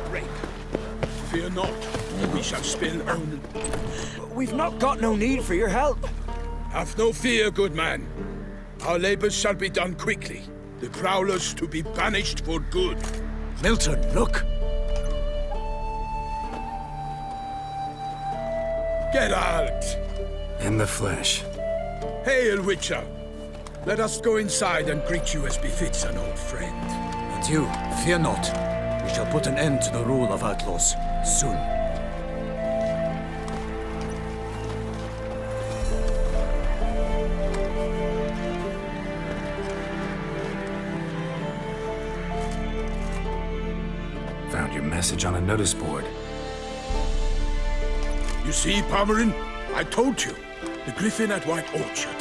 break. Fear not, we shall spill only. We've not got no need for your help. Have no fear, good man. Our labors shall be done quickly. The Prowlers to be banished for good. Milton, look! Geralt! In the flesh. Hail, Witcher! Let us go inside and greet you as befits an old friend. And you, fear not. We shall put an end to the rule of outlaws, soon. Found your message on a notice board. You see, Pomerin? I told you. The griffin at White Orchard.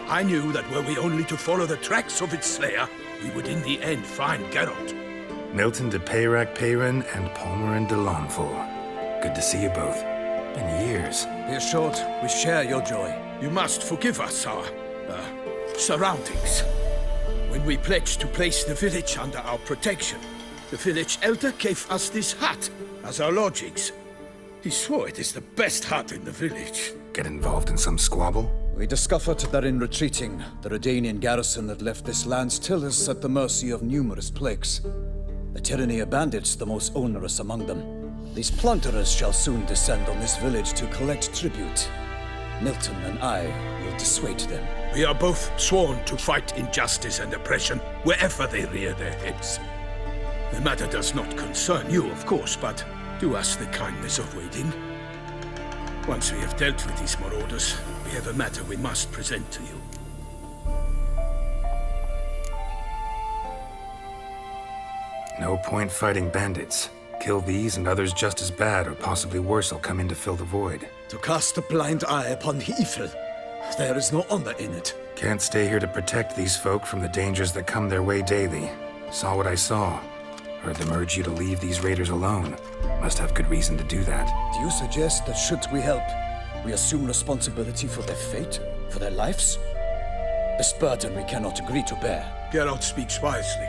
I knew that were we only to follow the tracks of its slayer, we would in the end find Geralt. Milton de Peyrac Peyran and Palmerin de Lawnford. Good to see you both. Been years. Be assured, we share your joy. You must forgive us our, surroundings. When we pledged to place the village under our protection, the village elder gave us this hut as our lodgings. He swore it is the best hut in the village. Get involved in some squabble? We discovered that in retreating, the Redanian garrison that left this land still is at the mercy of numerous plagues. The tyranny of bandits the most onerous among them. These plunderers shall soon descend on this village to collect tribute. Milton and I will dissuade them. We are both sworn to fight injustice and oppression wherever they rear their heads. The matter does not concern you, of course, but do us the kindness of waiting. Once we have dealt with these marauders, we have a matter we must present to you. No point fighting bandits. Kill these and others just as bad or possibly worse will come in to fill the void. To cast a blind eye upon the evil. There is no honor in it. Can't stay here to protect these folk from the dangers that come their way daily. Saw what I saw. Heard them urge you to leave these raiders alone. Must have good reason to do that. Do you suggest that should we help, we assume responsibility for their fate, for their lives? This burden we cannot agree to bear. Geralt speaks wisely.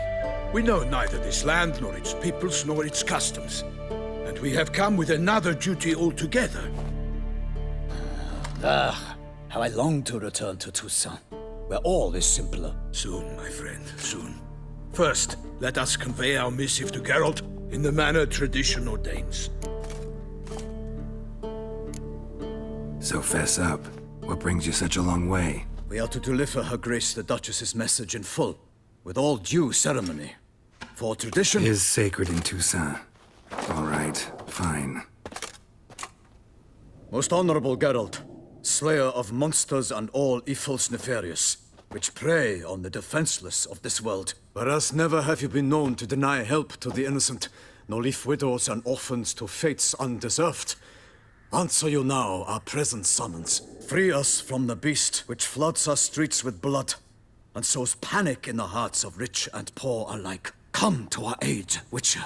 We know neither this land, nor its peoples, nor its customs. And we have come with another duty altogether. How I long to return to Toussaint, where all is simpler. Soon, my friend, soon. First, let us convey our missive to Geralt in the manner tradition ordains. So fess up. What brings you such a long way? We are to deliver Her Grace the Duchess's message in full, with all due ceremony. For tradition is sacred in Toussaint. All right, fine. Most honorable Geralt, slayer of monsters and all evils nefarious, which prey on the defenseless of this world. Whereas never have you been known to deny help to the innocent, nor leave widows and orphans to fates undeserved. Answer you now our present summons. Free us from the beast which floods our streets with blood, and sows panic in the hearts of rich and poor alike. Come to our aid, Witcher.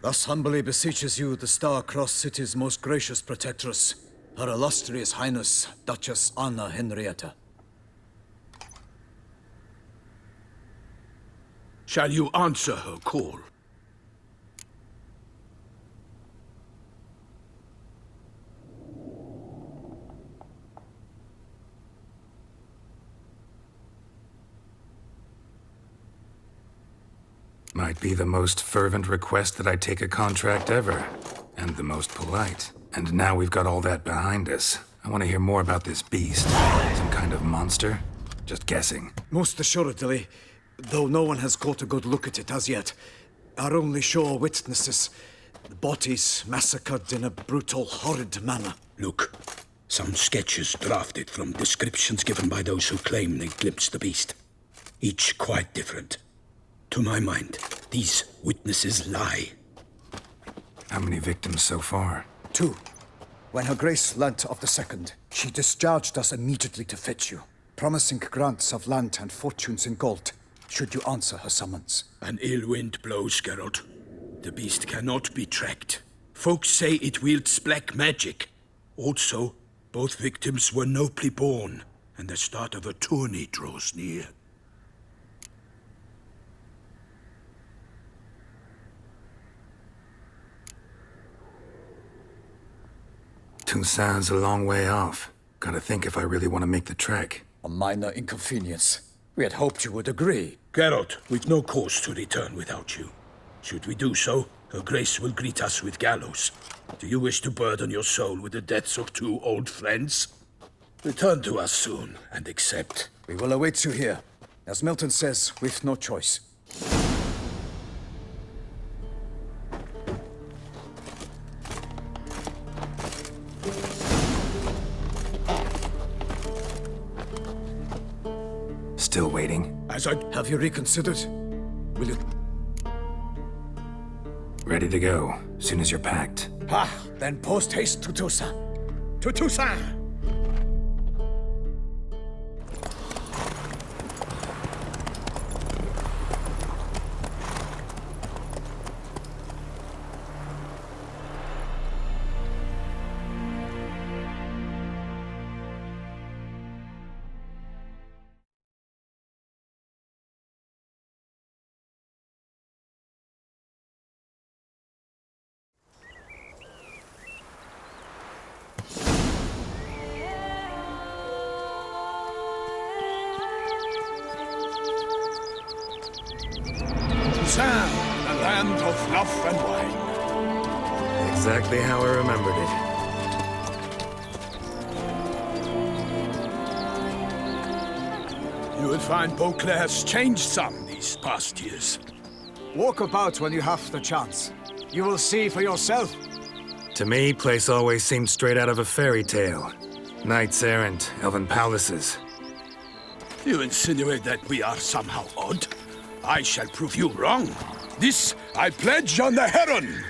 Thus humbly beseeches you the Star-Crossed City's most gracious protectress, Her Illustrious Highness, Duchess Anna Henrietta. Shall you answer her call? Might be the most fervent request that I take a contract ever. And the most polite. And now we've got all that behind us. I want to hear more about this beast. Some kind of monster? Just guessing. Most assuredly, though no one has caught a good look at it as yet. Our only sure witnesses, the bodies massacred in a brutal, horrid manner. Look, some sketches drafted from descriptions given by those who claim they glimpsed the beast. Each quite different. To my mind, these witnesses lie. How many victims so far? 2. When Her Grace learnt of the second, she discharged us immediately to fetch you, promising grants of land and fortunes in gold, should you answer her summons. An ill wind blows, Geralt. The beast cannot be tracked. Folks say it wields black magic. Also, both victims were nobly born, and the start of a tourney draws near. Toussaint's a long way off. Gotta think if I really want to make the trek. A minor inconvenience. We had hoped you would agree. Geralt, we've no cause to return without you. Should we do so, Her Grace will greet us with gallows. Do you wish to burden your soul with the deaths of two old friends? Return to us soon, and accept. We will await you here. As Milton says, we've no choice. Still waiting. Have you reconsidered? Will you... Ready to go, soon as you're packed. Then post haste to Toussaint. To Toussaint! Toussaint, the land of love and wine. Exactly how I remembered it. You will find Beauclair's changed some these past years. Walk about when you have the chance. You will see for yourself. To me, place always seemed straight out of a fairy tale. Knights errant, elven palaces. You insinuate that we are somehow odd? I shall prove you wrong. This I pledge on the Heron!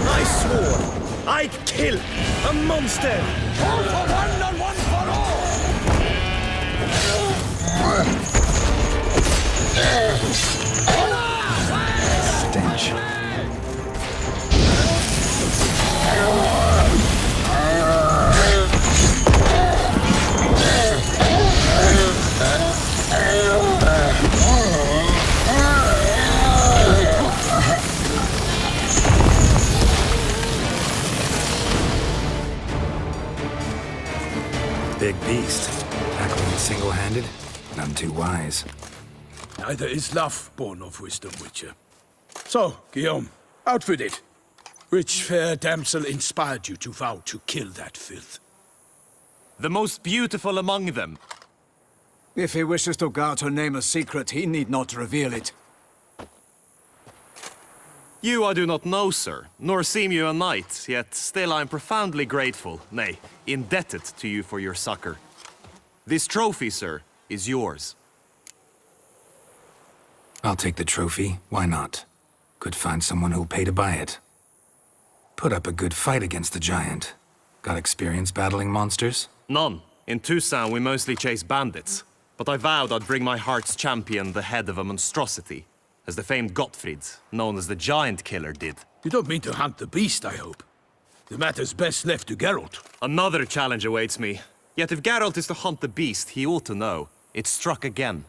I swore I'd kill a monster! All for one and one for all! Stench. Big beast. Tackling it single-handed? None too wise. Neither is love born of wisdom, Witcher. So, Guillaume, outfit it. Which fair damsel inspired you to vow to kill that filth? The most beautiful among them. If he wishes to guard her name a secret, he need not reveal it. You I do not know, sir, nor seem you a knight, yet still I am profoundly grateful, nay, indebted to you for your succor. This trophy, sir, is yours. I'll take the trophy. Why not? Could find someone who'll pay to buy it. Put up a good fight against the giant. Got experience battling monsters? None. In Toussaint we mostly chase bandits. But I vowed I'd bring my heart's champion the head of a monstrosity, as the famed Gottfried, known as the Giant Killer, did. You don't mean to hunt the beast, I hope. The matter's best left to Geralt. Another challenge awaits me. Yet if Geralt is to hunt the beast, he ought to know. It struck again.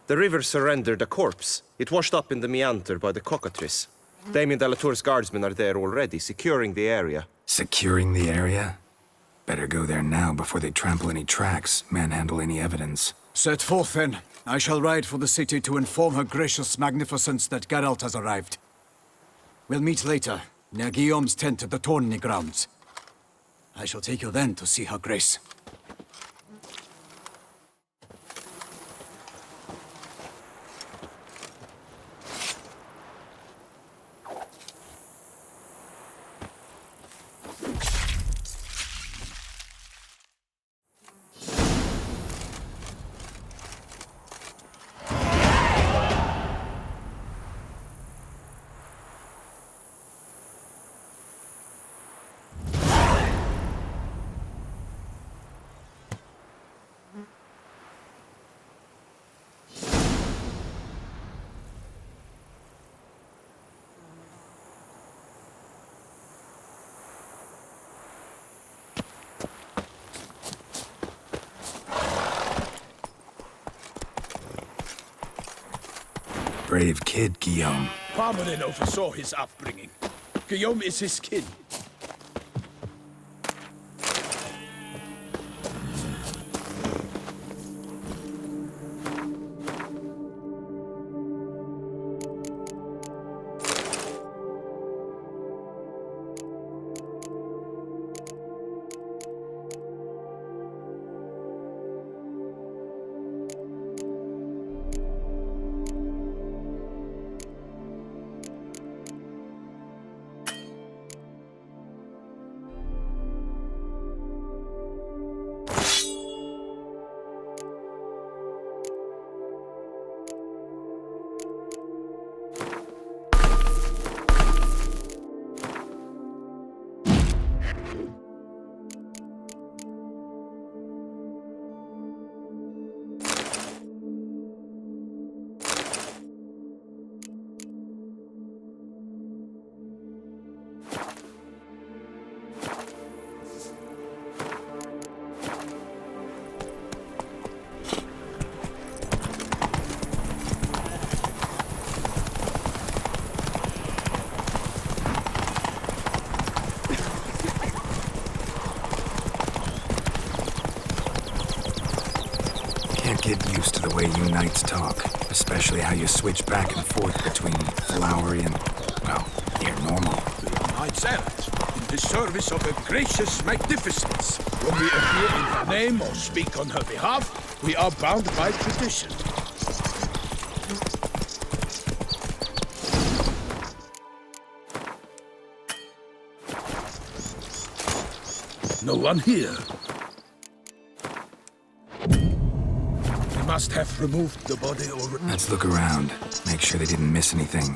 The river surrendered a corpse. It washed up in the meander by the cockatrice. Damien de la Tour's guardsmen are there already, securing the area. Securing the area? Better go there now before they trample any tracks, manhandle any evidence. Set forth, then. I shall ride for the city to inform her gracious magnificence that Geralt has arrived. We'll meet later, near Guillaume's tent at the tourney grounds. I shall take you then to see her grace. Brave kid, Guillaume. Parmelin oversaw his upbringing. Guillaume is his kin. Get used to the way you knights talk, especially how you switch back and forth between flowery and, well, near normal. We are knights errant, in the service of her gracious magnificence. When we appear in her name or speak on her behalf, we are bound by tradition. No one here. Must have removed the body or... Let's look around. Make sure they didn't miss anything.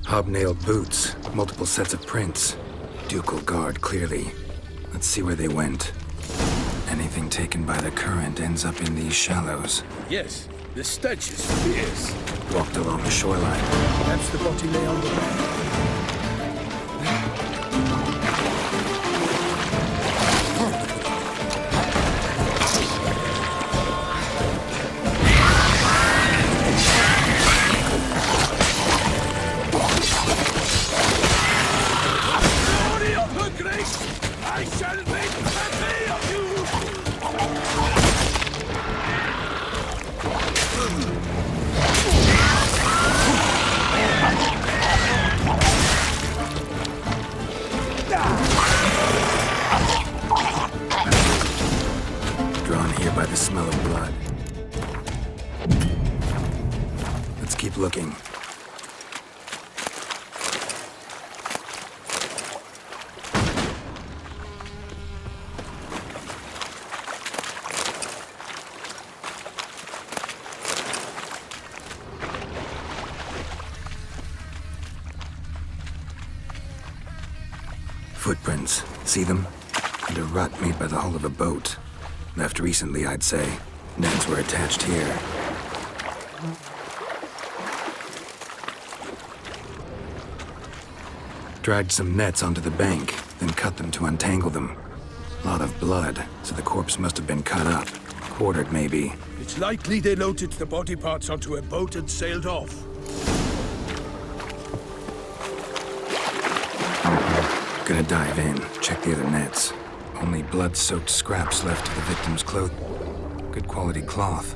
Hobnailed boots, multiple sets of prints. Ducal guard, clearly. Let's see where they went. Anything taken by the current ends up in these shallows. Yes, the stench is fierce. Walked along the shoreline. That's the body lay on the bank. Glory of her grace! I shall make a day of you! Drawn here by the smell of blood. Let's keep looking. Footprints. See them? And a rut made by the hull of a boat. Left recently, I'd say. Nets were attached here. Dragged some nets onto the bank, then cut them to untangle them. Lot of blood, so the corpse must have been cut up. Quartered, maybe. It's likely they loaded the body parts onto a boat and sailed off. Gonna dive in, check the other nets. Only blood-soaked scraps left of the victim's clothing. Good quality cloth.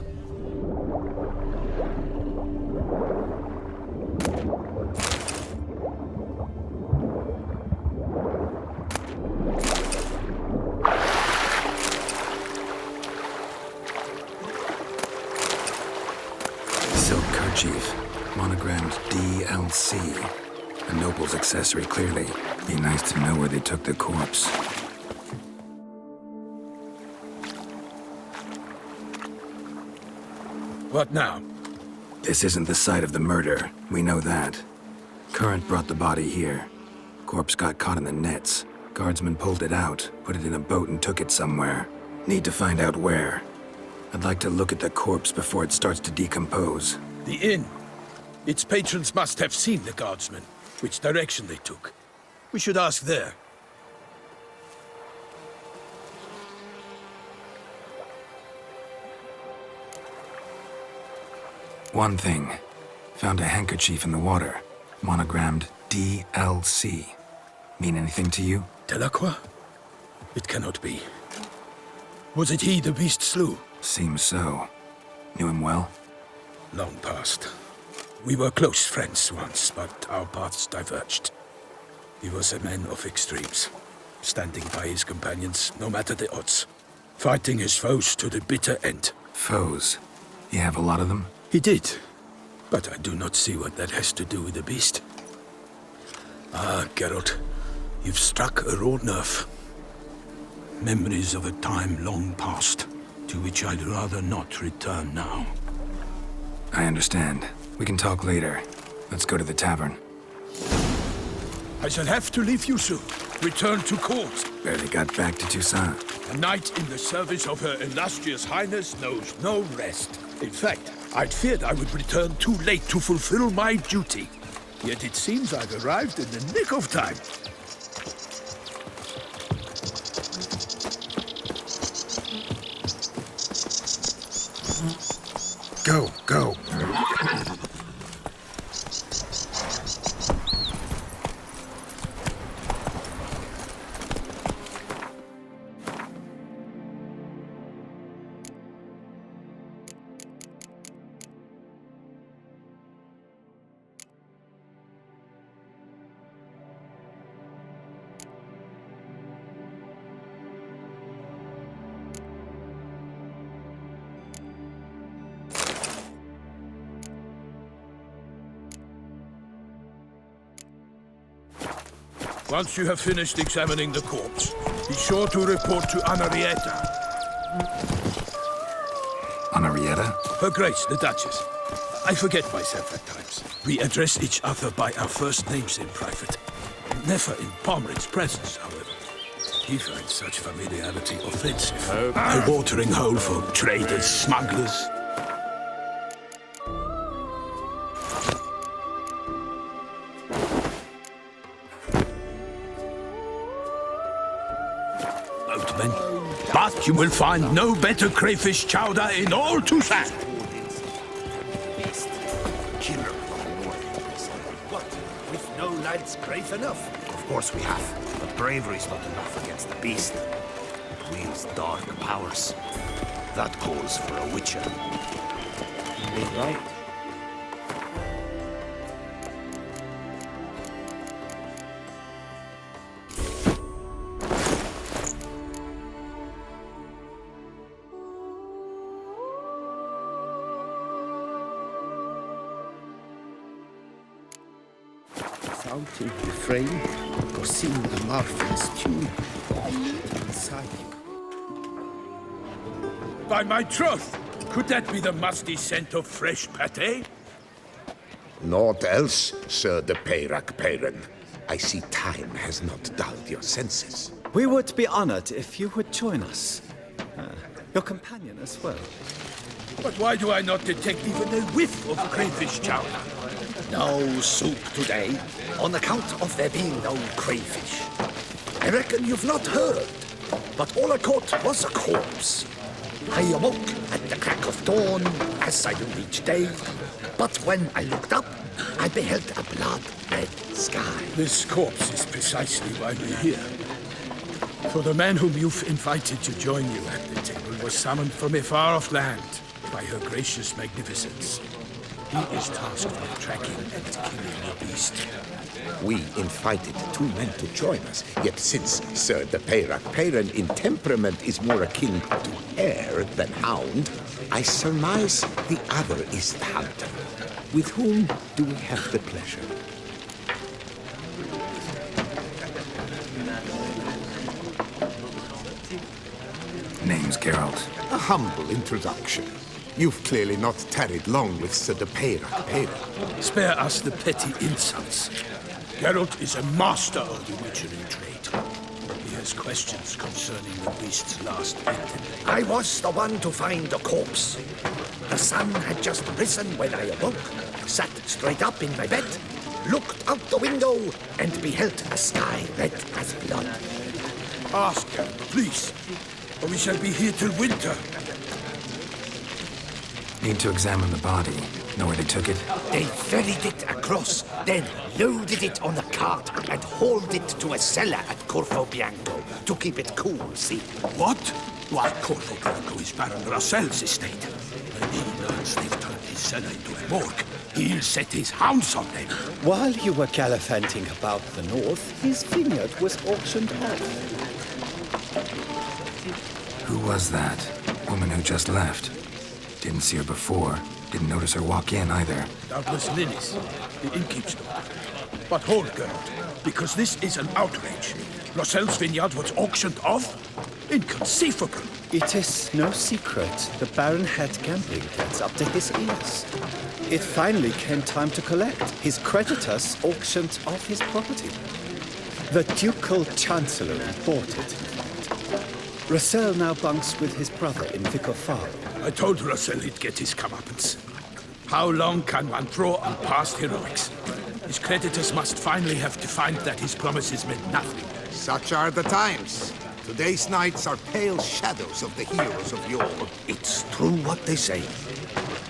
Silk kerchief, monogrammed DLC. A noble's accessory, clearly. Be nice to know where they took the corpse. What now? This isn't the site of the murder. We know that. Current brought the body here. Corpse got caught in the nets. Guardsmen pulled it out, put it in a boat and took it somewhere. Need to find out where. I'd like to look at the corpse before it starts to decompose. The inn. Its patrons must have seen the guardsmen, which direction they took. We should ask there. One thing. Found a handkerchief in the water. Monogrammed DLC. Mean anything to you? Delacroix? It cannot be. Was it he the beast slew? Seems so. Knew him well? Long past. We were close friends once, but our paths diverged. He was a man of extremes, standing by his companions, no matter the odds. Fighting his foes to the bitter end. Foes? You have a lot of them? He did, but I do not see what that has to do with the beast. Ah, Geralt, you've struck a raw nerve. Memories of a time long past, to which I'd rather not return now. I understand. We can talk later. Let's go to the tavern. I shall have to leave you soon. Return to court. Barely got back to Toussaint. A knight in the service of Her Illustrious Highness knows no rest. In fact, I'd feared I would return too late to fulfill my duty. Yet it seems I've arrived in the nick of time. Go, go. Once you have finished examining the corpse, be sure to report to Anarietta. Anarietta? Her Grace, the Duchess. I forget myself at times. We address each other by our first names in private. Never in Pomrin's presence, however. He finds such familiarity offensive. A watering hole for traders, smugglers. Boatmen. But you will find no better crayfish chowder in all Toussaint. Killer. What? With no lads brave enough? Of course we have, but bravery's not enough against the beast. It wields dark powers. That calls for a witcher. Ain't right? Shouting refrain, or sing the Marfin's tune inside you. By my troth, could that be the musty scent of fresh pâté? Naught else, Sir de Peyrac Peyran. I see time has not dulled your senses. We would be honored if you would join us. Your companion as well. But why do I not detect even a whiff of crayfish chowder? No soup today, on account of there being no crayfish. I reckon you've not heard, but all I caught was a corpse. I awoke at the crack of dawn, as I do each day, but when I looked up, I beheld a blood-red sky. This corpse is precisely why we're here. For the man whom you've invited to join you at the table was summoned from a far-off land by her gracious magnificence. He is tasked with tracking and killing the beast. We invited two men to join us, yet since Sir de Peyrac Peyren in temperament is more akin to hare than hound, I surmise the other is the hunter. With whom do we have the pleasure? Name's Geralt. A humble introduction. You've clearly not tarried long with Sir de Peyrac Peyren. Spare us the petty insults. Geralt is a master of the witchery trade. He has questions concerning the beast's last victim. I was the one to find the corpse. The sun had just risen when I awoke, sat straight up in my bed, looked out the window, and beheld a sky red as blood. Ask Geralt, please, or we shall be here till winter. Need to examine the body. Know where they took it? They ferried it across, then loaded it on a cart and hauled it to a cellar at Corvo Bianco to keep it cool, see? What? Why, Corvo Bianco is Baron Rassel's estate. When he learns they've turned his cellar into a morgue, he'll set his hounds on them. While you were gallivanting about the north, his vineyard was auctioned off. Who was that? Woman who just left. Didn't see her before. Didn't notice her walk in either. Doubtless Lillis, the innkeep's daughter. But hold, Geralt, because this is an outrage. Rassel's vineyard was auctioned off? Inconceivable. It is no secret the Baron had gambling debts up to his ears. It finally came time to collect. His creditors auctioned off his property. The Ducal Chancellery bought it, in fact. Rassel now bunks with his brother in Vicar Farm. I told Rassel he'd get his comeuppance. How long can one draw on past heroics? His creditors must finally have defined that his promises meant nothing. Such are the times. Today's knights are pale shadows of the heroes of yore. It's true what they say.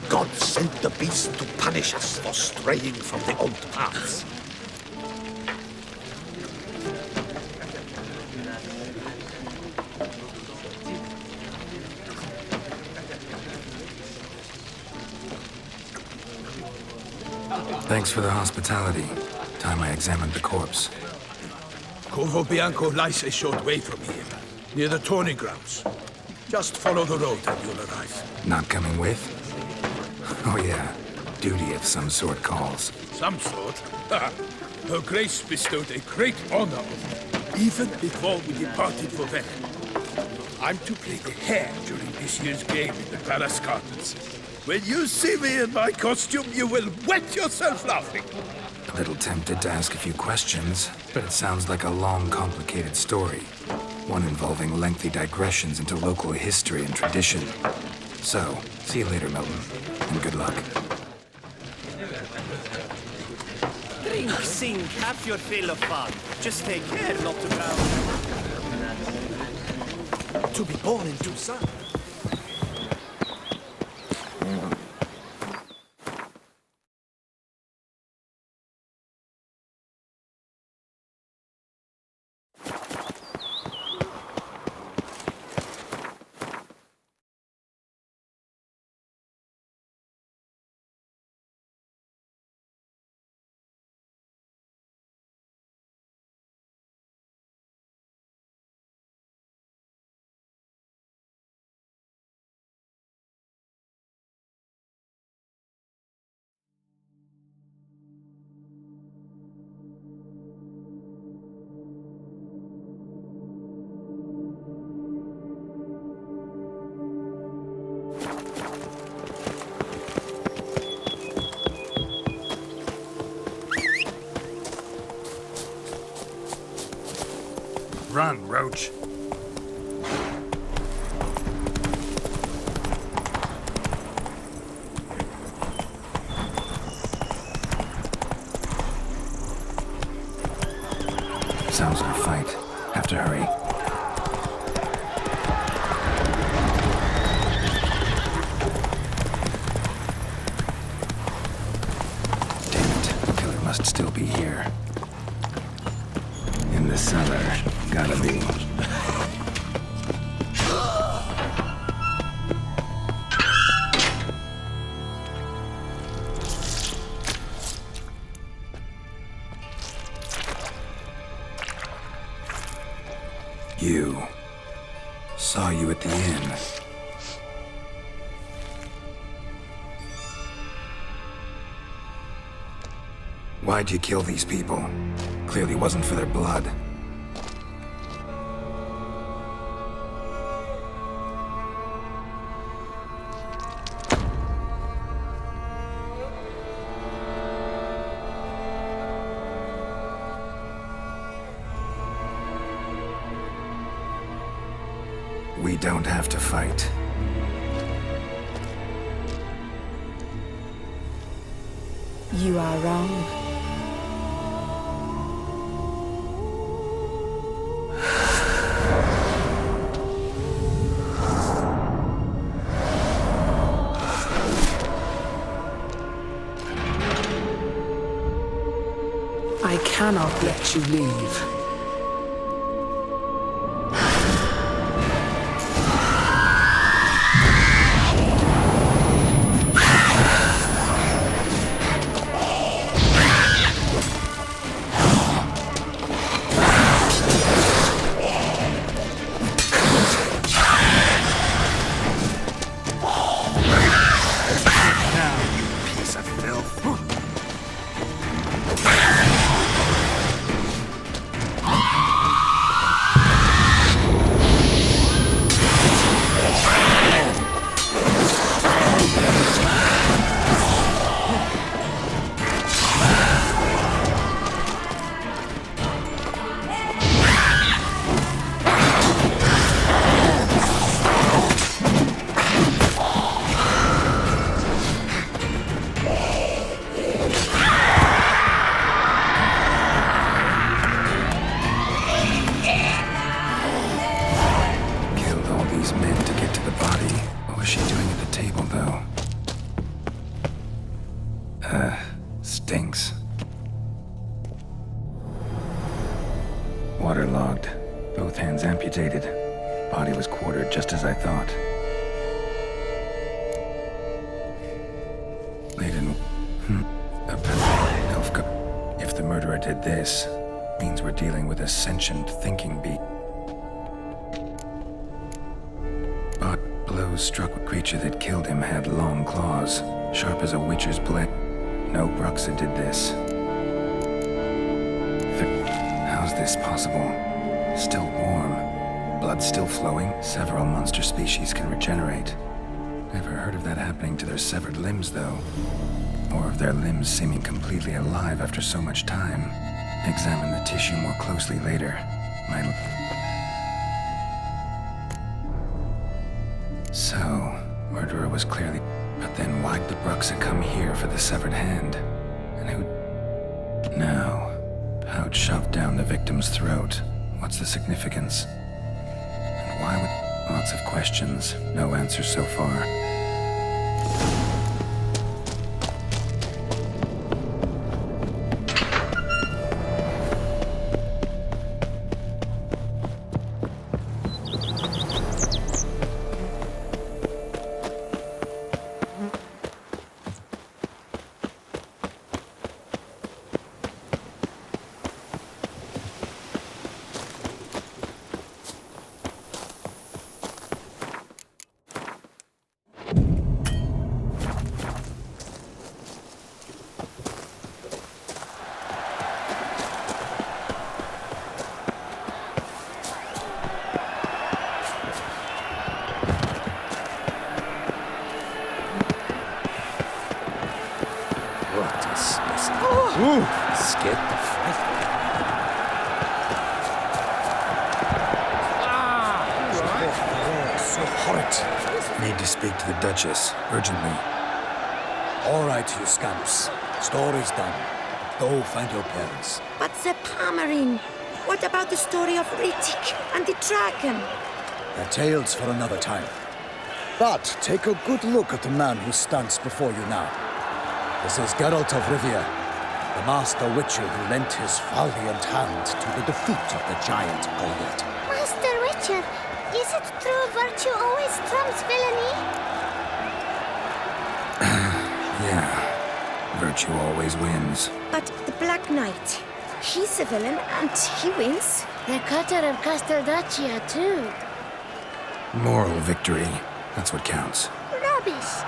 God sent the beast to punish us for straying from the old paths. Thanks for the hospitality. Time I examined the corpse. Corvo Bianco lies a short way from here, near the tourney grounds. Just follow the road and you'll arrive. Not coming with? Oh yeah, duty of some sort calls. Some sort? Her Grace bestowed a great honor on me, even before we departed for Venice. I'm to play the hare during this year's game in the Palace Gardens. When you see me in my costume, you will wet yourself laughing. A little tempted to ask a few questions, but it sounds like a long, complicated story. One involving lengthy digressions into local history and tradition. So, see you later, Milton, and good luck. Drink, sing, have your fill of fun. Just take care not to drown. To be born in Toussaint. Run, Roach. Sounds like a fight. Have to hurry. Damn it. The killer must still be here. In the cellar. Gotta be. You. Saw you at the inn. Why'd you kill these people? Clearly wasn't for their blood. We don't have to fight. You are wrong. I cannot let you leave. Stinks. Waterlogged. Both hands amputated. Body was quartered just as I thought. Laid in... Elfka. If the murderer did this, means we're dealing with a sentient thinking beast. But blows struck a creature that killed him had long claws, sharp as a witcher's blade. No Bruxa did this. How's this possible? Still warm. Blood still flowing. Several monster species can regenerate. Never heard of that happening to their severed limbs, though. Or of their limbs seeming completely alive after so much time. Examine the tissue more closely later. So, murderer was clearly... But then why'd the Bruxa come here for the severed hand? And who... Now, pouch shoved down the victim's throat. What's the significance? And why would... Lots of questions, no answers so far. Scared the fright. So horrid. Need to speak to the Duchess, urgently. All right, you scamps. Story's done. Go find your parents. But Sir Palmerin, what about the story of Rittik and the dragon? They're tales for another time. But take a good look at the man who stands before you now. This is Geralt of Rivia. The master witcher who lent his valiant hand to the defeat of the giant Goliath. Master Witcher, is it true virtue always trumps villainy? Yeah. Virtue always wins. But the Black Knight, he's a villain and he wins. The cutter of Casteldacia, too. Moral victory. That's what counts. Rubbish.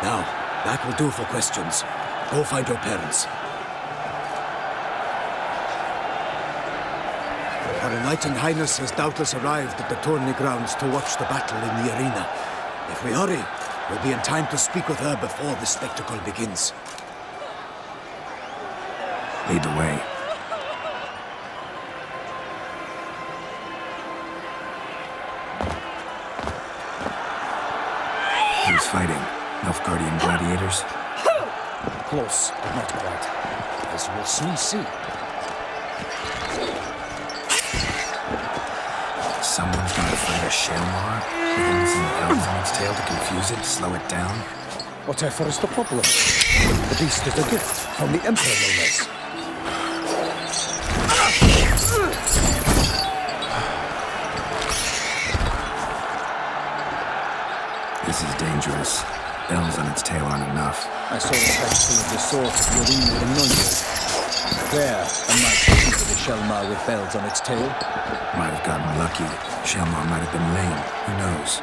Now, that will do for questions. Go find your parents. Her Enlightened Highness has doubtless arrived at the tourney grounds to watch the battle in the arena. If we hurry, we'll be in time to speak with her before the spectacle begins. Lead the way. Who's fighting? Nilfgaardian gladiators? Close, but not quite. As you will soon see. Someone's gonna fight a Shelmar? With some elves on its tail to confuse it, slow it down? Whatever is the problem? The beast is a gift from the Emperor, no less. This is dangerous. Bells on its tail aren't enough. I saw the capsule of the sword of Yorinu and Nunyo. There, a knight defeated a Shelmar with bells on its tail. Might have gotten lucky. Shelmar might have been lame. Who knows?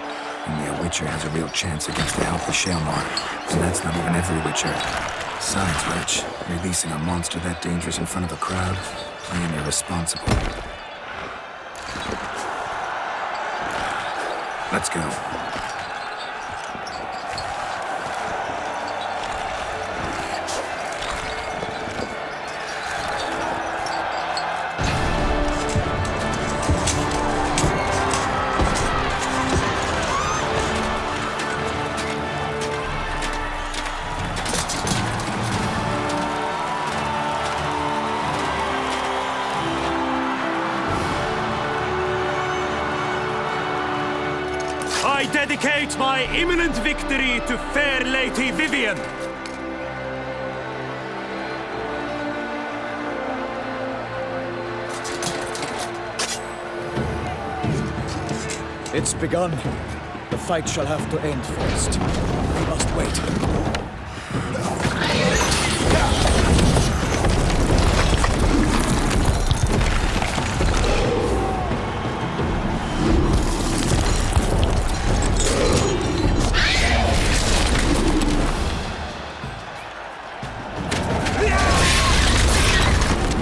Only a Witcher has a real chance against the healthy Shelmar. And that's not even every Witcher. Besides which, releasing a monster that dangerous in front of a crowd, plain irresponsible. Let's go. I dedicate my imminent victory to fair Lady Vivian. It's begun. The fight shall have to end first. We must wait.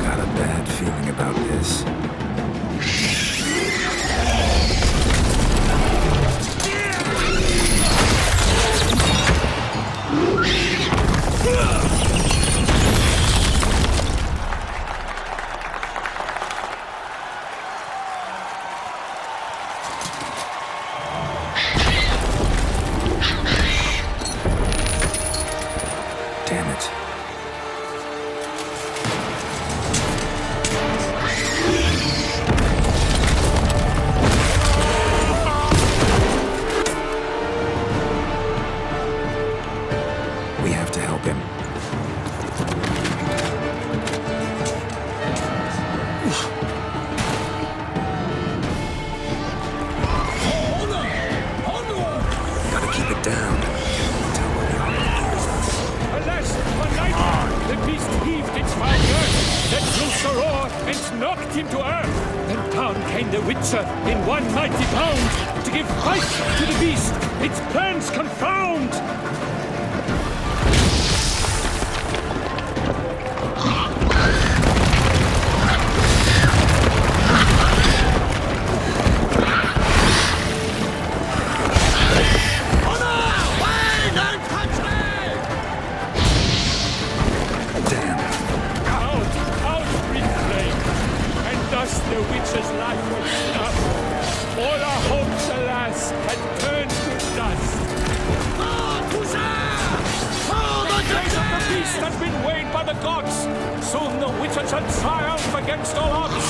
Got a bad feeling about this. Damn it. We have to help him. Gotta keep it down. Tell where they are. Alas, one night, the beast heaved its foul girth, let loose a roar, and knocked him to earth. Then down came the Witcher in one mighty bound, to give fight to the beast, its plans confound. Damn. Out breathed flame, and thus the Witcher's life was snuffed. All our hopes, alas, had turned to dust. The days of the beast has been weighed by the gods. Soon the Witcher shall triumph against all odds.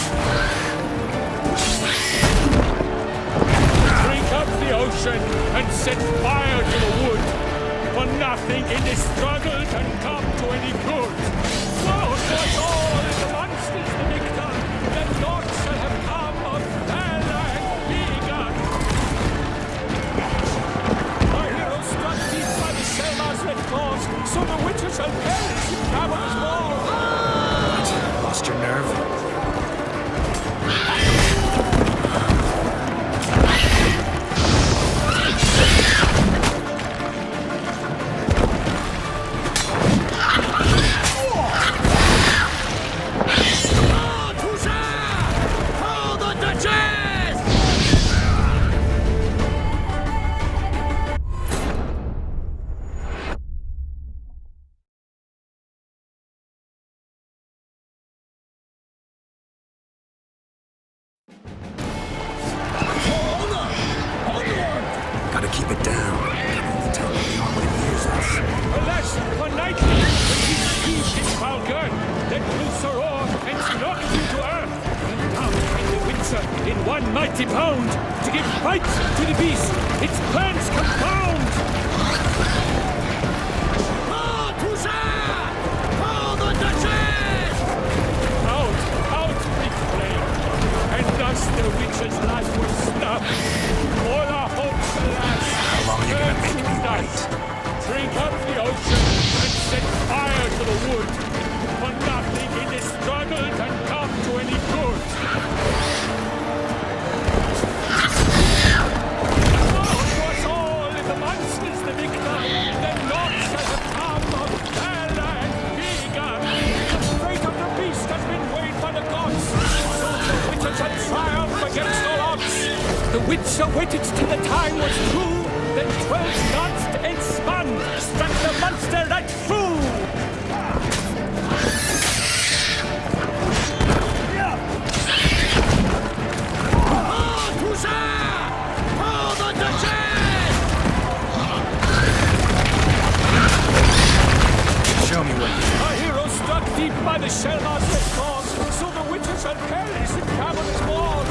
Drink up the ocean and set fire to the wood. For nothing in this struggle can come to any good. keep it down. Can only tell where we are when it hears us. Alas, for nightly, when he seized its foul girth, let loose a roar and knocked him to earth. And down came the Windsor in one mighty pound to give fight to the beast, its plans confound. Out, big flame, and thus the witch's life was snuffed. All our hopes, alas, How long are you gonna make me wait? drink up the ocean and set fire to the wood. For nothing in this struggle can come to any good. It was all in the monsters the victor, then not as a come of valor and vigor. The fate of the beast has been weighed by the gods, so the witches had triumphed against all odds. The Witcher waited till the time was true, then 12 danced and spun, struck the monster right through. Show me what you A hero struck deep by the Shellmaster's claws, so the witches had perished in cavernous walls.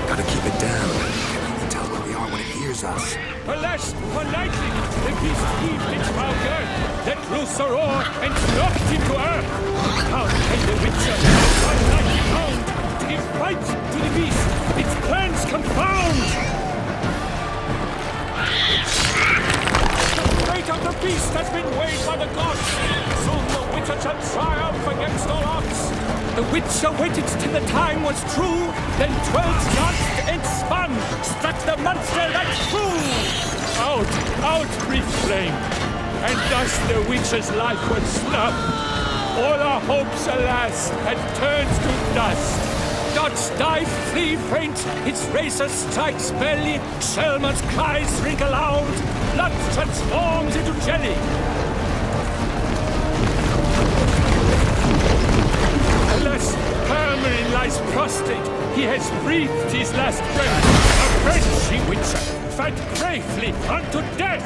Gotta keep it down. Can only tell where we are when it hears us. Alas, for lightning, the beast heaved its foul girth, let loose a roar, and knocked him to earth. Down came the Witcher, one mighty pound, to give fight to the beast, its plans confound. The fate of the beast has been weighed by the gods, soon the Witcher shall triumph against all odds. The Witcher waited till the time was true, then 12 danced and spun, struck the monster right through. Out, brief flame, and thus the Witcher's life was snuffed. All our hopes, alas, had turned to dust. Dots dive, flee, faint, its racer strikes belly, Selma's cries ring aloud, blood transforms into jelly. Alas, Hermelin lies prostrate. He has breathed his last breath. A Frenchy Witcher, fight bravely unto death.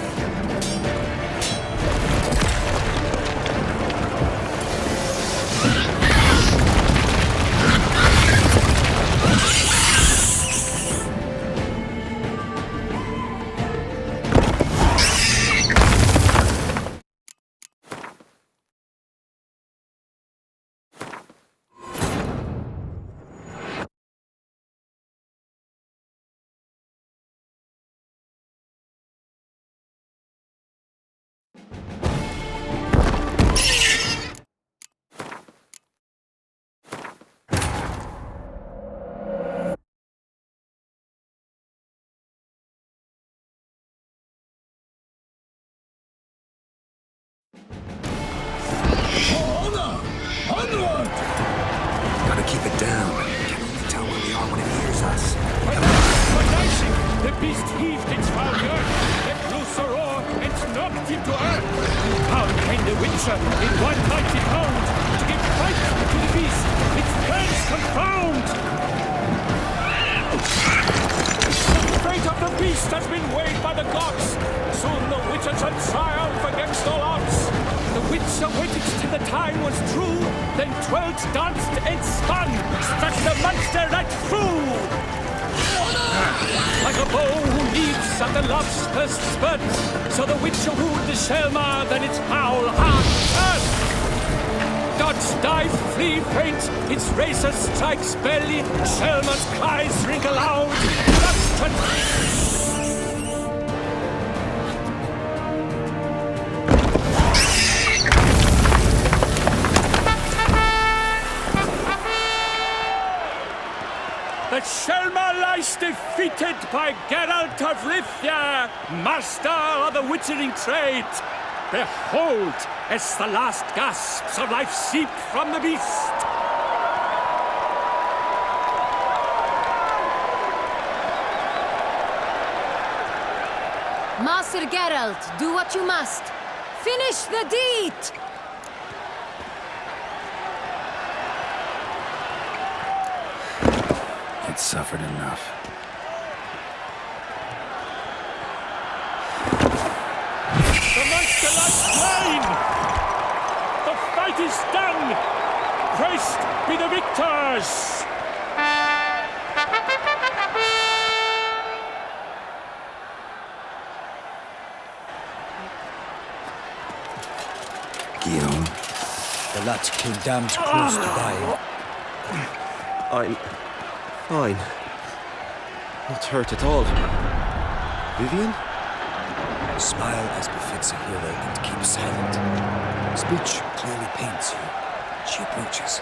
Gotta keep it down. Can only tell where we are when it hears us. Announcing, the beast heaved its foul girth, let loose a roar, and knocked him to earth. Down came the Witcher in one mighty pound to give fight to the beast, its plans confound. The fate of the beast has been weighed by the gods. Soon the Witcher shall triumph against all odds. The Witcher waited till the time was true, then 12 danced and spun, struck the monster right through. Like a bow who leaps at the love's first spurt, so the Witcher wooed the Selma, then its foul heart burst. Dodge, dive, flee, faint, its racer strikes belly, Selma's cries ring aloud, blood The Selma lies defeated by Geralt of Rivia, master of the witchering trade. Behold, as the last gasps of life seep from the beast. Master Geralt, do what you must. Finish the deed! It's suffered enough. The monster lies slain! The fight is done! Christ be the victors! Guillaume. The lad came damned close to dying. I'm fine. Not hurt at all. Vivian? Smile as befits a hero and keep silent. Speech clearly pains you. She approaches.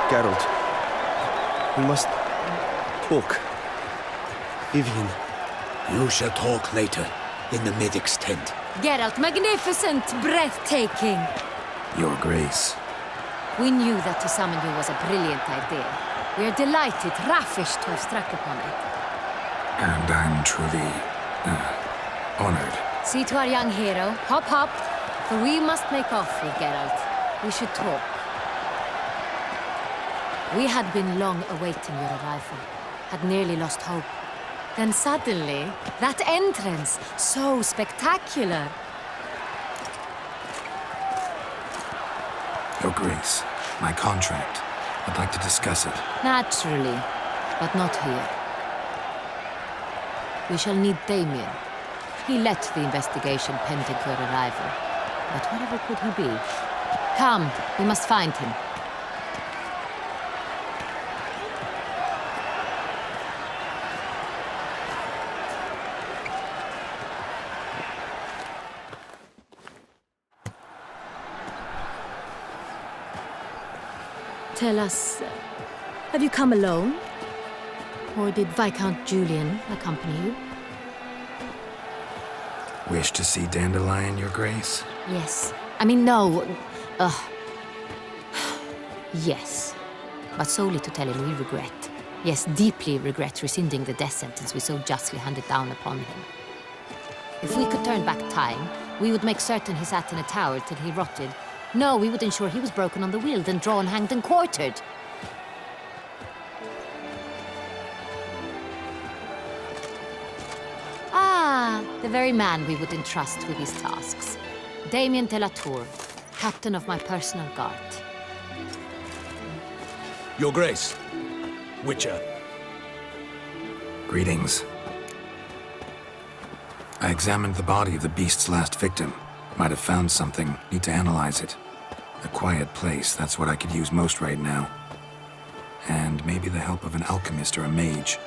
Geralt, we must talk. Vivian. You shall talk later, in the medic's tent. Geralt, magnificent, breathtaking. Your Grace. We knew that to summon you was a brilliant idea. We are delighted, ravished to have struck upon it. And I'm truly honored. See to our young hero. Hop, hop. For we must make off with Geralt. We should talk. We had been long awaiting your arrival. Had nearly lost hope. Then suddenly, that entrance, so spectacular. Your Grace, my contract. I'd like to discuss it. Naturally, but not here. We shall need Damien. He led the investigation pending your arrival. But whatever could he be? Come, we must find him. Tell us, have you come alone? Or did Viscount Julian accompany you? Wish to see Dandelion, Your Grace? Yes. I mean, no. Yes. But solely to tell him we regret. Yes, deeply regret rescinding the death sentence we so justly handed down upon him. If we could turn back time, we would make certain he sat in a tower till he rotted. No, we would ensure he was broken on the wheel, then drawn, hanged, and quartered. Ah, the very man we would entrust with these tasks. Damien de la Tour, captain of my personal guard. Your Grace, Witcher. Greetings. I examined the body of the beast's last victim. Might have found something. Need to analyze it. A quiet place, that's what I could use most right now. And maybe the help of an alchemist or a mage.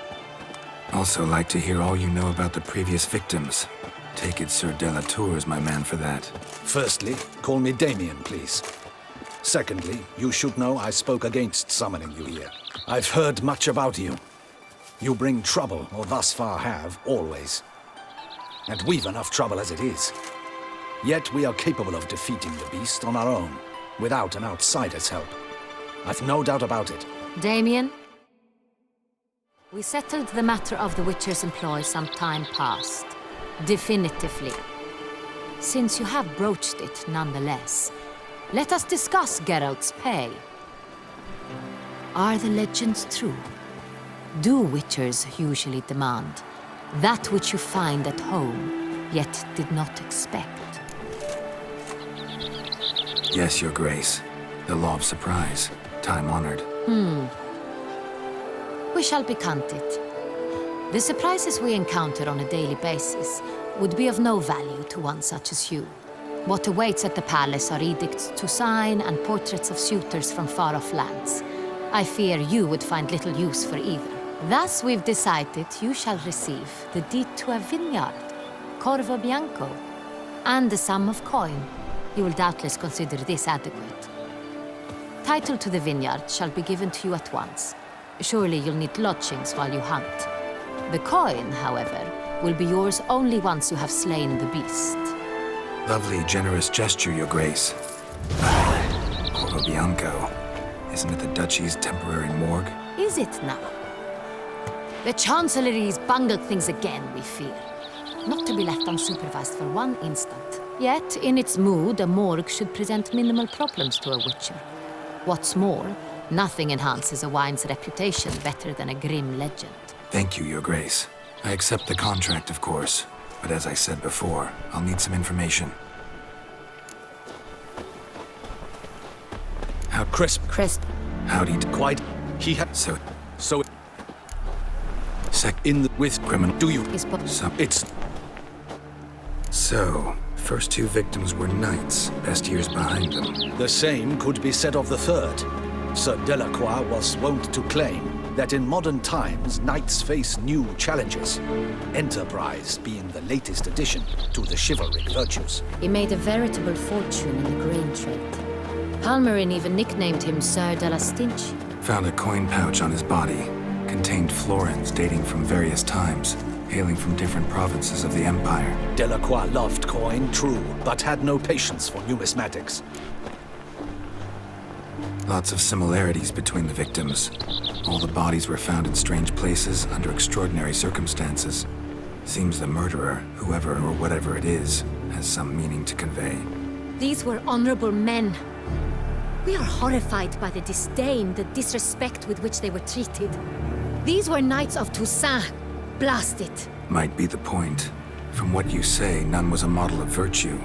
Also like to hear all you know about the previous victims. Take it Sir de la Tour is my man for that. Firstly, call me Damien, please. Secondly, you should know I spoke against summoning you here. I've heard much about you. You bring trouble, or thus far have, always. And we've enough trouble as it is. Yet we are capable of defeating the beast on our own, without an outsider's help. I've no doubt about it. Damien? We settled the matter of the Witcher's employ some time past. Definitively. Since you have broached it nonetheless, let us discuss Geralt's pay. Are the legends true? Do Witchers usually demand that which you find at home, yet did not expect? Yes, Your Grace. The law of surprise. Time-honored. We shall be content. The surprises we encounter on a daily basis would be of no value to one such as you. What awaits at the palace are edicts to sign and portraits of suitors from far-off lands. I fear you would find little use for either. Thus, we've decided you shall receive the deed to a vineyard, Corvo Bianco, and the sum of coin. You will doubtless consider this adequate. Title to the vineyard shall be given to you at once. Surely you'll need lodgings while you hunt. The coin, however, will be yours only once you have slain the beast. Lovely, generous gesture, Your Grace. Corvo Bianco. Isn't it the Duchy's temporary morgue? Is it now? The Chancellery's bungled things again, we fear. Not to be left unsupervised for one instant. Yet, in its mood, a morgue should present minimal problems to a witcher. What's more, nothing enhances a wine's reputation better than a grim legend. Thank you, Your Grace. I accept the contract, of course. But as I said before, I'll need some information. How Crisp. Howdy. Quite. He had. So. In the, with criminal. Do you? It's. So, first two victims were knights, best years behind them. The same could be said of the third. Sir Delacroix was wont to claim that in modern times, knights face new challenges. Enterprise being the latest addition to the chivalric virtues. He made a veritable fortune in the grain trade. Palmerin even nicknamed him Sir de la Stinch. Found a coin pouch on his body. Contained florins dating from various times, hailing from different provinces of the Empire. Delacroix loved coin, true, but had no patience for numismatics. Lots of similarities between the victims. All the bodies were found in strange places under extraordinary circumstances. Seems the murderer, whoever or whatever it is, has some meaning to convey. These were honorable men. We are horrified by the disdain, the disrespect with which they were treated. These were knights of Toussaint. Blast it. Might be the point. From what you say, none was a model of virtue.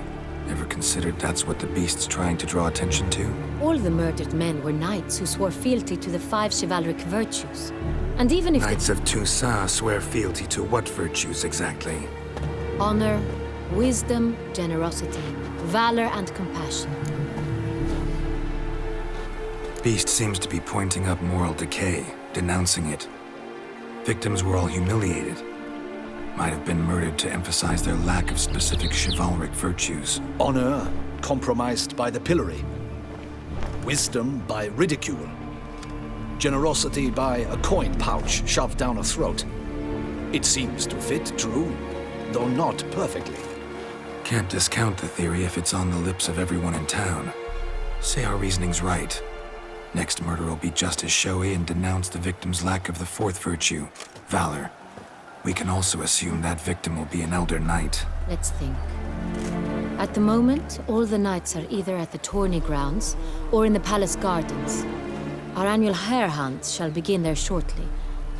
Ever considered that's what the beast's trying to draw attention to? All the murdered men were knights who swore fealty to the 5 chivalric virtues. And even if Knights of Toussaint swear fealty to what virtues exactly? honor, wisdom, generosity, valor, and compassion. Beast seems to be pointing up moral decay, denouncing it. Victims were all humiliated. Might have been murdered to emphasize their lack of specific chivalric virtues. Honor compromised by the pillory. Wisdom by ridicule. Generosity by a coin pouch shoved down a throat. It seems to fit, true, though not perfectly. Can't discount the theory if it's on the lips of everyone in town. Say our reasoning's right. Next murder will be just as showy and denounce the victim's lack of the 4th virtue, valor. We can also assume that victim will be an elder knight. Let's think. At the moment, all the knights are either at the tourney grounds or in the palace gardens. Our annual hare hunt shall begin there shortly.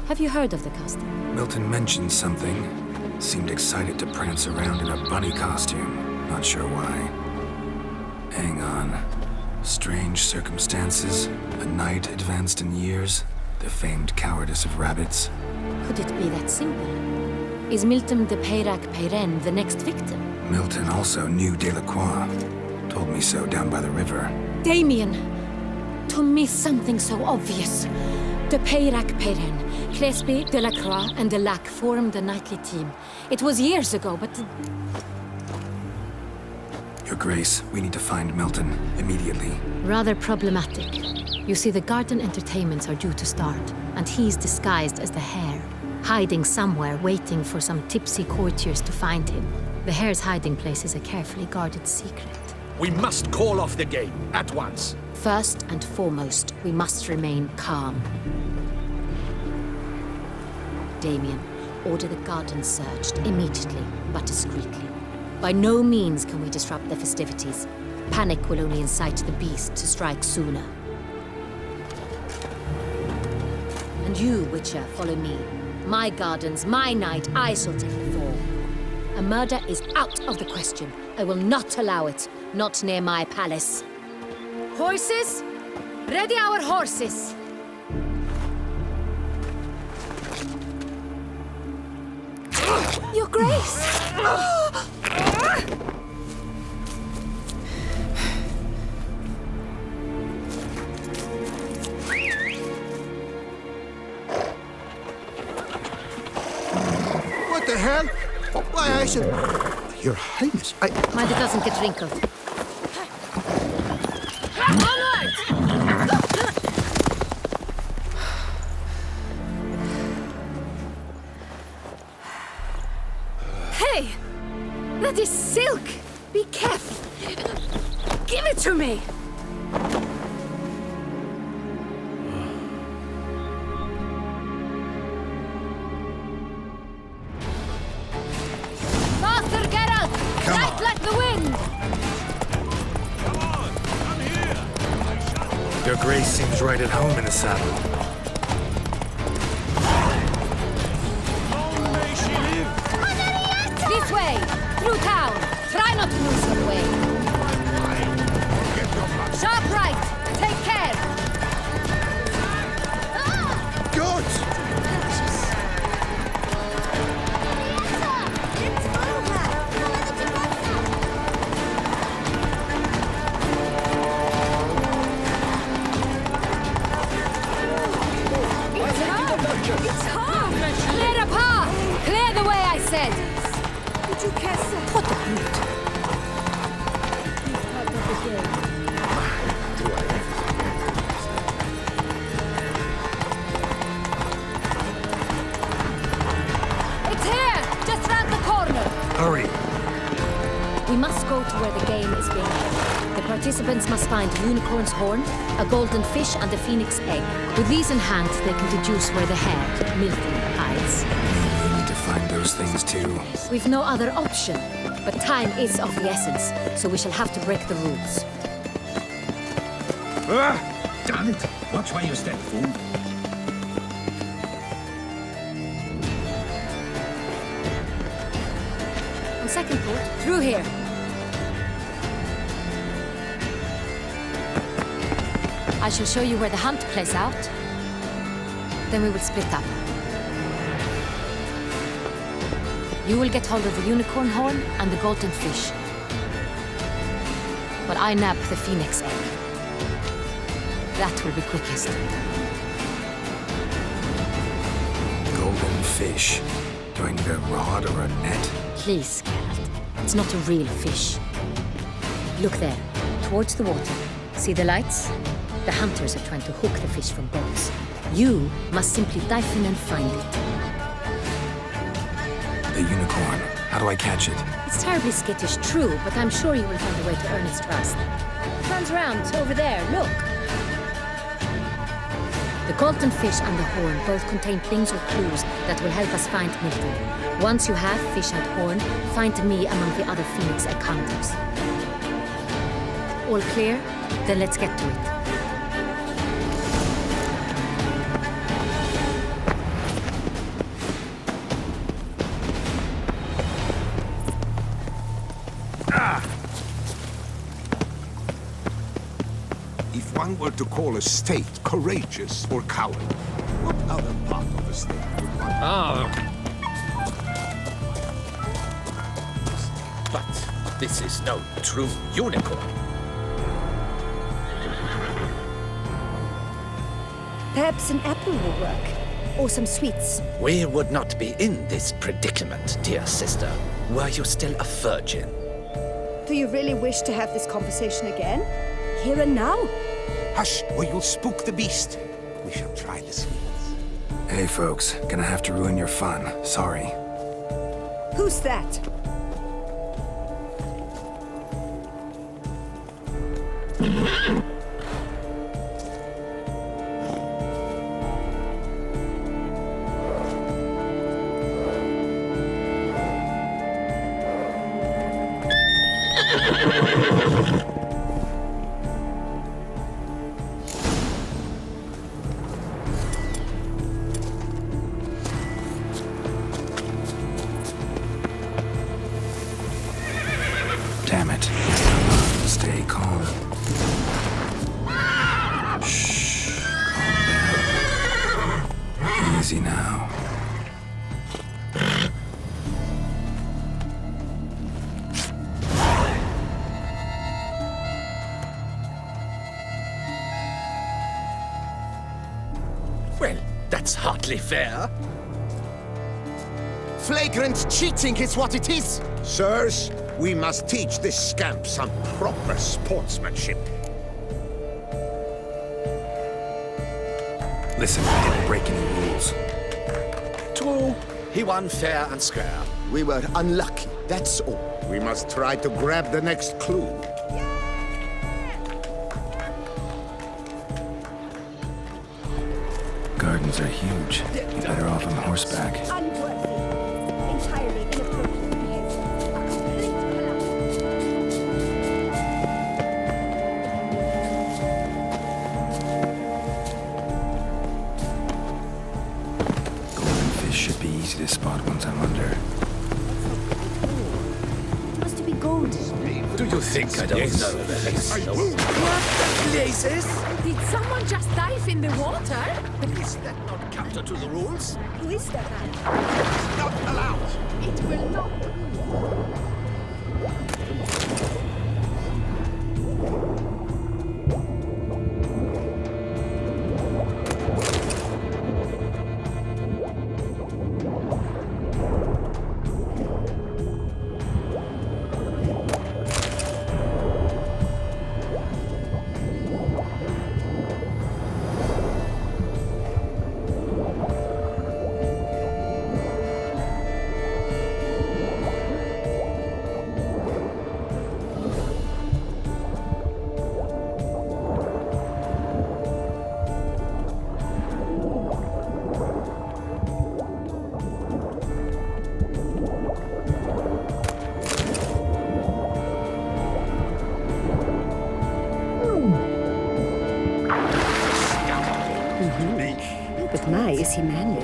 Have you heard of the custom? Milton mentioned something. Seemed excited to prance around in a bunny costume. Not sure why. Hang on. Strange circumstances, a knight advanced in years, the famed cowardice of rabbits. Could it be that simple? Is Milton de Peyrac-Peyren the next victim? Milton also knew Delacroix. Told me so down by the river. Damien! To miss something so obvious. De Peyrac-Peyren, Crespi, Delacroix, and Delac formed a knightly team. It was years ago, but... Your Grace, we need to find Milton, immediately. Rather problematic. You see, the garden entertainments are due to start, and he's disguised as the hare, hiding somewhere, waiting for some tipsy courtiers to find him. The hare's hiding place is a carefully guarded secret. We must call off the game, at once. First and foremost, we must remain calm. Damien, order the garden searched immediately, but discreetly. By no means can we disrupt the festivities. Panic will only incite the beast to strike sooner. And you, Witcher, follow me. My gardens, my night, I shall take the fall. A murder is out of the question. I will not allow it. Not near my palace. Horses? Ready our horses! Your Grace! What the hell? Why, I should... Your Highness, Mind it doesn't get wrinkled. Onward! Hey! That is silk! Be careful! Give it to me! Your Grace seems right at home in a saddle. Long may she live! This way! Through town! Try not to lose your way! Sharp right! Take care! Good! It's hard! Clear a path! Clear the way, I said! What a brute! It's here! Just round the corner! Hurry! We must go to where the game is being held. The participants must find a unicorn's horn, a golden fish, and a phoenix egg. With these in hand, they can deduce where the head, Milton, hides. We need to find those things too. We've no other option, but time is of the essence, so we shall have to break the rules. Damn it! Watch where you step, fool. On second thought, through here. I shall show you where the hunt plays out. Then we will split up. You will get hold of the unicorn horn and the golden fish. But I nab the phoenix egg. That will be quickest. Golden fish. Do I need a rod or a net? Please, Geralt. It's not a real fish. Look there, towards the water. See the lights? The hunters are trying to hook the fish from boats. You must simply dive in and find it. The unicorn. How do I catch it? It's terribly skittish, true, but I'm sure you will find a way to earn its trust. It runs around, over there, look. The golden fish and the horn both contain things or clues that will help us find Milton. Once you have fish and horn, find me among the other phoenix egg hunters. All clear? Then let's get to it. If one were to call a state courageous or coward, what other part of the state would one... But this is no true unicorn. Perhaps an apple will work. Or some sweets. We would not be in this predicament, dear sister, were you still a virgin. Do you really wish to have this conversation again? Here and now? Hush, or you'll spook the beast. We shall try the sweets. Hey, folks. Gonna have to ruin your fun. Sorry. Who's that? Damn it. Stay calm. Shh. Calm down. Easy now. Well, that's hardly fair. Flagrant cheating is what it is! Sirs, we must teach this scamp some proper sportsmanship. Listen, I didn't break any rules. True, he won fair and square. We were unlucky, that's all. We must try to grab the next clue. Gardens are huge. Better off on horseback. Unworthy. Entirely inappropriate behavior. A complete collapse. road. Do you think I don't know that? What the blazes? Did someone just dive in the water? Is that not counter to the rules? Who is that man? Not allowed. It will not do. But my, is he manly?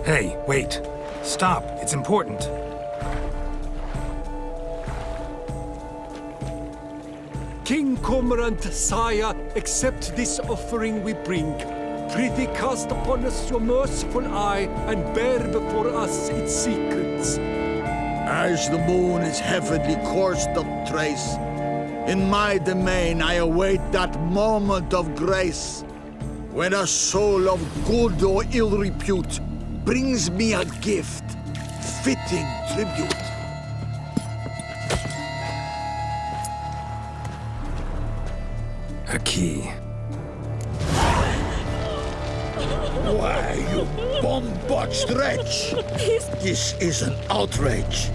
Hey, wait. Stop. It's important. King Cormorant, sire, accept this offering we bring. Prithee cast upon us your merciful eye and bear before us its secrets. As the moon is heavenly course doth trace, in my domain I await that moment of grace, when a soul of good or ill repute brings me a gift, fitting tribute. A key. Why, you bomb-botched wretch! This is an outrage.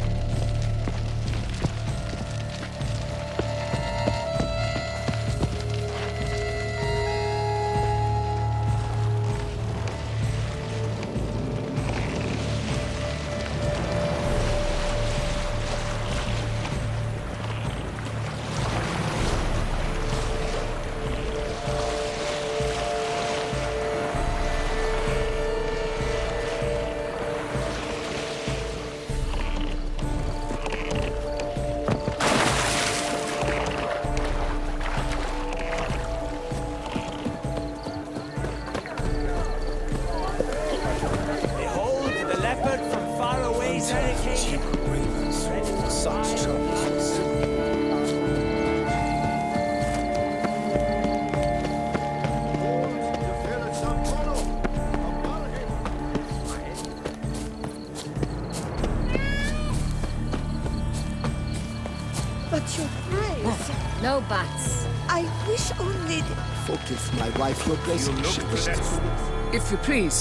But your grace, No buts. I wish only... Forgive my wife, your grace. If you please.